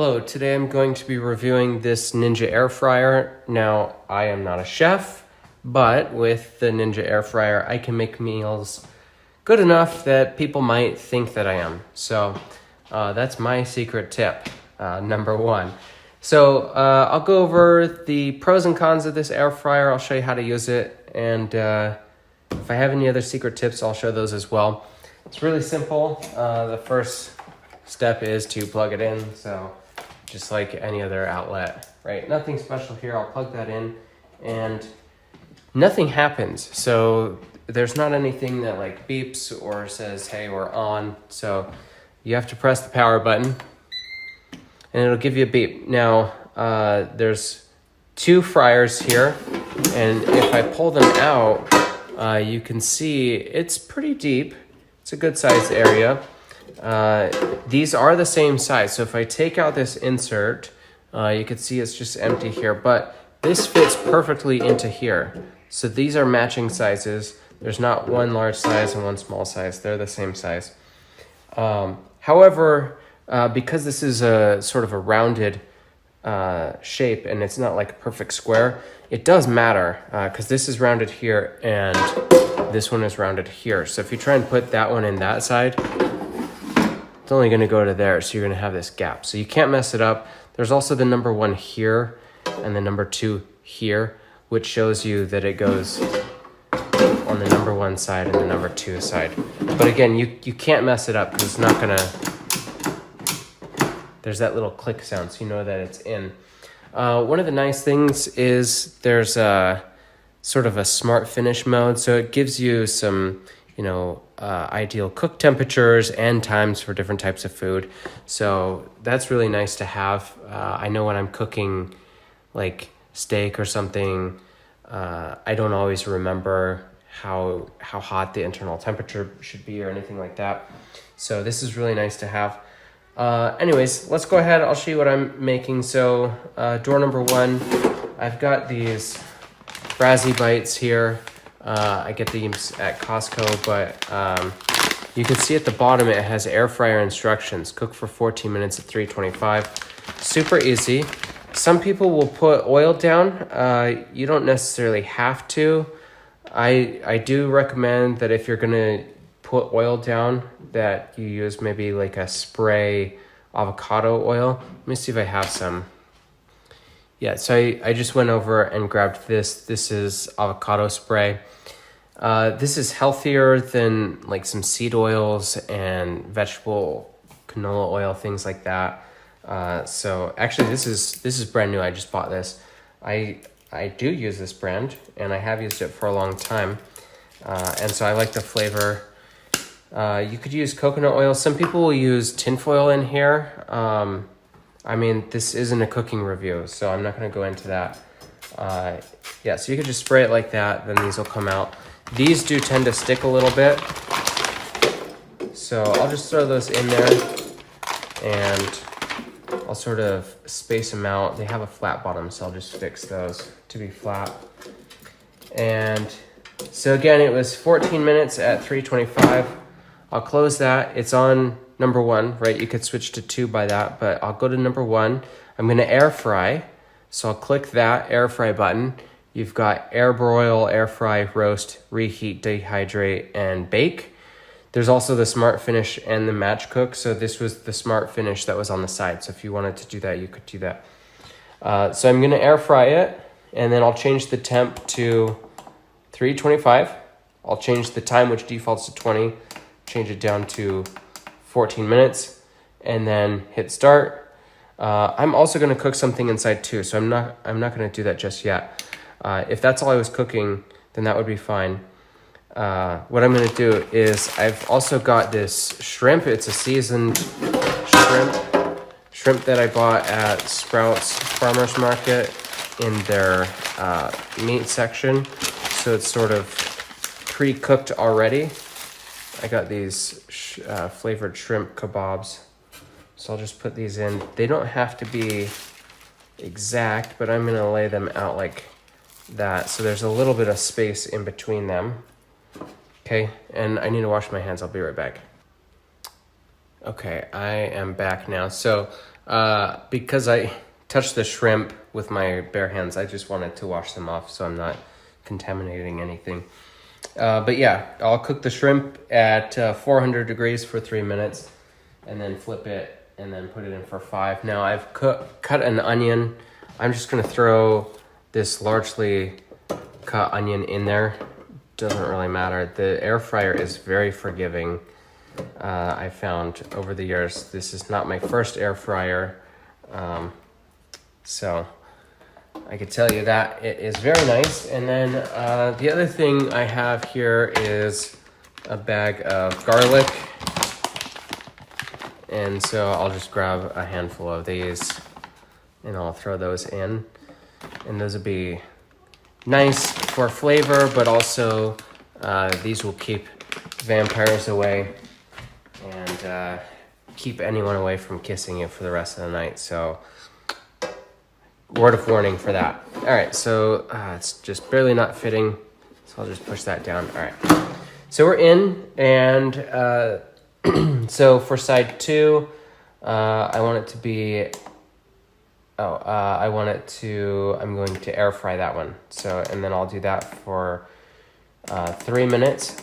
Hello, today I'm going to be reviewing this Ninja Air Fryer. Now, I am not a chef, but with the Ninja Air Fryer, I can make meals good enough that people might think that I am. So that's my secret tip, number one. So I'll go over the pros and cons of this air fryer. I'll show you how to use it. And if I have any other secret tips, I'll show those as well. It's really simple. The first step is to plug it in. So just like any other outlet, right? Nothing special here. I'll plug that in and nothing happens. So there's not anything that like beeps or says, hey, we're on. So you have to press the power button and it'll give you a beep. Now, there's two fryers here, and if I pull them out, you can see it's pretty deep. It's a good sized area. These are the same size. So if I take out this insert, you can see it's just empty here, but this fits perfectly into here. So these are matching sizes. There's not one large size and one small size. They're the same size. However, because this is a sort of a rounded shape and it's not like a perfect square, it does matter because this is rounded here and this one is rounded here. So if you try and put that one in that side, it's only going to go to there, so you're going to have this gap. So you can't mess it up. There's also the number 1 here and the number 2 here, which shows you that it goes on the number 1 side and the number 2 side. But again, you can't mess it up because it's not going to... There's that little click sound, so you know that it's in. One of the nice things is there's a sort of a smart finish mode, so it gives you some, ideal cook temperatures and times for different types of food. So that's really nice to have. I know when I'm cooking like steak or something, I don't always remember how hot the internal temperature should be or anything like that. So this is really nice to have. Anyways, let's go ahead. I'll show you what I'm making. So door number 1, I've got these Brazzy bites here. I get these at Costco, but you can see at the bottom it has air fryer instructions. Cook for 14 minutes at 325. Super easy. Some people will put oil down. You don't necessarily have to. I do recommend that if you're gonna put oil down, that you use maybe like a spray avocado oil. Let me see if I have some. Yeah, so I just went over and grabbed this. This is avocado spray. This is healthier than like some seed oils and vegetable canola oil, things like that. So actually this is brand new. I just bought this. I do use this brand and I have used it for a long time. And so I like the flavor. You could use coconut oil. Some people will use tinfoil in here. I mean, this isn't a cooking review, so I'm not going to go into that. Yeah, so you could just spray it like that, then these will come out. These do tend to stick a little bit, so I'll just throw those in there, and I'll sort of space them out. They have a flat bottom, so I'll just fix those to be flat. And so again, it was 14 minutes at 325. I'll close that. It's on number 1, right? You could switch to 2 by that, but I'll go to number 1. I'm going to air fry. So I'll click that air fry button. You've got air broil, air fry, roast, reheat, dehydrate, and bake. There's also the smart finish and the match cook. So this was the smart finish that was on the side. So if you wanted to do that, you could do that. So I'm going to air fry it, and then I'll change the temp to 325. I'll change the time, which defaults to 20. Change it down to 14 minutes and then hit start. I'm also going to cook something inside too, so I'm not going to do that just yet. If that's all I was cooking, then that would be fine. What I'm going to do is I've also got this shrimp. It's a seasoned shrimp that I bought at Sprouts Farmers Market in their meat section. So it's sort of pre-cooked already. I got these flavored shrimp kebabs, so I'll just put these in. They don't have to be exact, but I'm gonna lay them out like that, so there's a little bit of space in between them. Okay, and I need to wash my hands. I'll be right back. Okay, I am back now. So Because I touched the shrimp with my bare hands, I just wanted to wash them off so I'm not contaminating anything. But yeah, I'll cook the shrimp at 400 degrees for 3 minutes and then flip it and then put it in for 5. Now I've cut an onion. I'm just gonna throw this largely cut onion in there. Doesn't really matter. The air fryer is very forgiving. I found over the years, this is not my first air fryer. So I could tell you that it is very nice. And then the other thing I have here is a bag of garlic. And so I'll just grab a handful of these and I'll throw those in. And those will be nice for flavor, but also these will keep vampires away and keep anyone away from kissing you for the rest of the night. So word of warning for that. All right, so it's just barely not fitting, so I'll just push that down. All right, so we're in, and so for side 2, I want it to be, I'm going to air fry that one. So, and then I'll do that for 3 minutes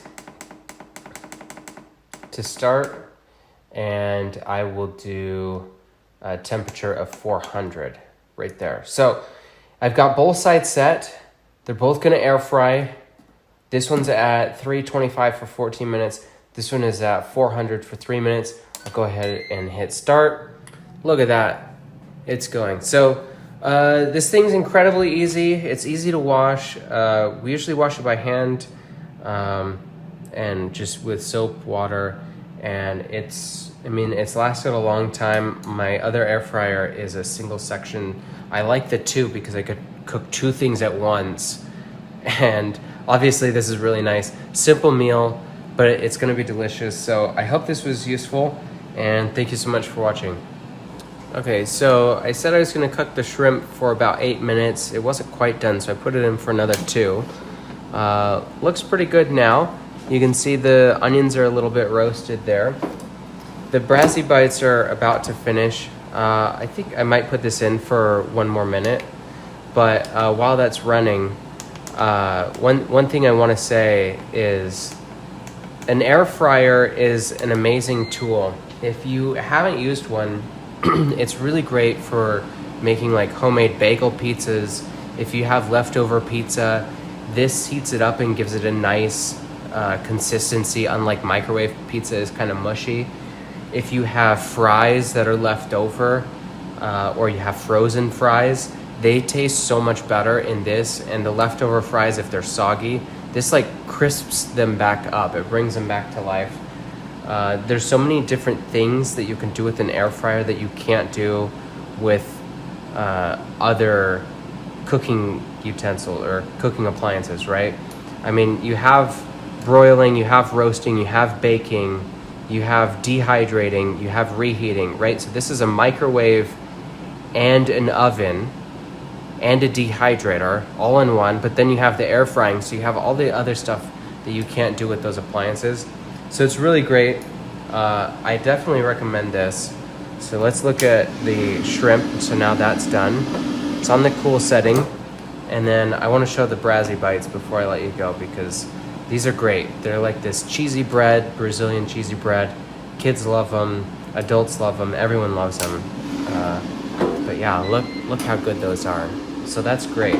to start, and I will do a temperature of 400 right there. So I've got both sides set. They're both gonna air fry. This one's at 325 for 14 minutes. This one is at 400 for 3 minutes. I'll go ahead and hit start. Look at that, it's going. So this thing's incredibly easy. It's easy to wash. We usually wash it by hand and just with soap, water, and it's lasted a long time. My other air fryer is a single section. I like the 2 because I could cook 2 things at once. And obviously this is really nice. Simple meal, but it's gonna be delicious. So I hope this was useful, and thank you so much for watching. Okay, so I said I was gonna cook the shrimp for about 8 minutes. It wasn't quite done, so I put it in for another 2. Looks pretty good now. You can see the onions are a little bit roasted there. The brassy bites are about to finish. I think I might put this in for 1 more minute, but while that's running, one thing I want to say is an air fryer is an amazing tool. If you haven't used one, it's really great for making like homemade bagel pizzas. If you have leftover pizza, this heats it up and gives it a nice consistency, unlike microwave pizza is kind of mushy. If you have fries that are left over, or you have frozen fries, they taste so much better in this. And the leftover fries, if they're soggy, this like crisps them back up. It brings them back to life. There's so many different things that you can do with an air fryer that you can't do with other cooking utensil or cooking appliances, right? I mean, you have broiling, you have roasting, you have baking, you have dehydrating, you have reheating, right? So this is a microwave and an oven and a dehydrator all in one, but then you have the air frying, so you have all the other stuff that you can't do with those appliances. So it's really great. I definitely recommend this. So let's look at the shrimp. So now that's done. It's on the cool setting. And then I want to show the brassy bites before I let you go, because these are great. They're like this cheesy bread, Brazilian cheesy bread. Kids love them, adults love them, everyone loves them. But yeah, look how good those are. So that's great.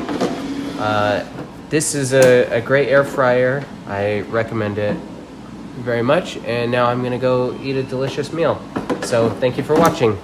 This is a great air fryer. I recommend it very much. And now I'm gonna go eat a delicious meal. So thank you for watching.